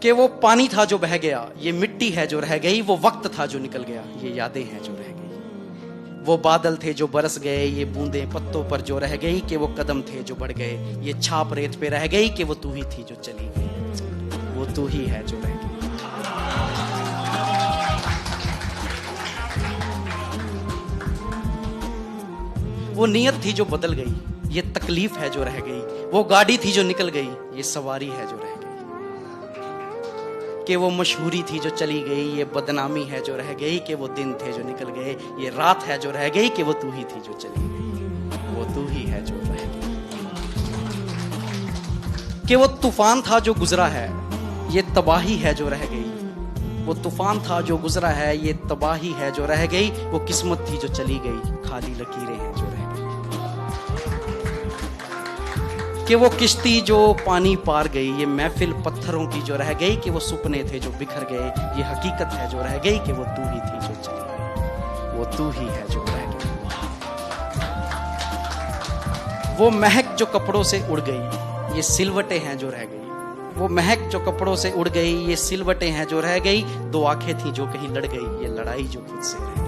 कि वो पानी था जो बह गया, ये मिट्टी है जो रह गई, वो वक्त था जो निकल गया, ये यादें हैं जो रह गई। वो बादल थे जो बरस गए, ये बूंदें पत्तों पर जो रह गई, कि वो कदम थे जो बढ़ गए, ये छाप रेत पे रह गई, कि वो तू ही थी जो चली गई, वो तू ही है जो रह गई। वो नीयत थी जो बदल गई, ये तकलीफ है जो रह गई, वो गाड़ी थी जो निकल गई, ये सवारी है जो रह गई, कि वो मशहूरी थी जो चली गई, ये बदनामी है जो रह गई, कि वो दिन थे जो निकल गए, ये रात है जो रह गई, कि वो तू ही थी जो चली गई, वो तू ही है जो रह गई। कि वो तूफान था जो गुजरा है, ये तबाही है जो रह गई, वो तूफान था जो गुजरा है, ये तबाही है जो रह गई, वो किस्मत थी जो चली गई, खाली लकीरें हैं जो रह गई। कि वो किश्ती जो पानी पार गई, ये महफिल पत्थरों की जो रह गई, कि वो सुपने थे जो बिखर गए, ये हकीकत है जो रह गई, कि वो तू ही थी जो चली गई, वो तू ही है जो रह गई। वो महक जो कपड़ों से उड़ गई, ये सिलवटें हैं जो रह गई, वो महक जो कपड़ों से उड़ गई, ये सिलवटें हैं जो रह गई, दो आंखें थी जो कहीं लड़ गई, ये लड़ाई जो खुद से रह गई।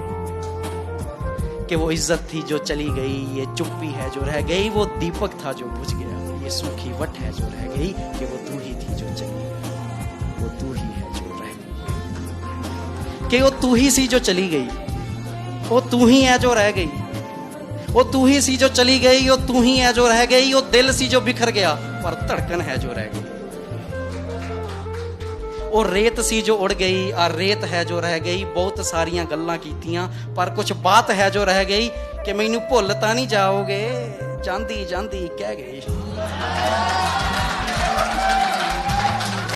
कि वो इज्जत थी जो चली गई, ये चुप्पी है जो रह गई, वो दीपक था जो बुझ गया, ये सूखी वट है जो रह गई, कि वो तू ही थी जो चली गई, वो तू ही है जो रह गई। कि वो तू ही सी जो चली गई, वो तू ही है जो रह गई, वो तू ही सी जो चली गई, वो तू ही है जो रह गई, वो दिल सी जो बिखर गया, पर धड़कन है जो रह गई। और रेत सी जो उड़ गई, और रेत है जो रह गई, बहुत सारियां गल्लां कीतियां, पर कुछ बात है जो रह गई, कि मैनू भुल तां नहीं जाओगे, जांदी जांदी कह गई।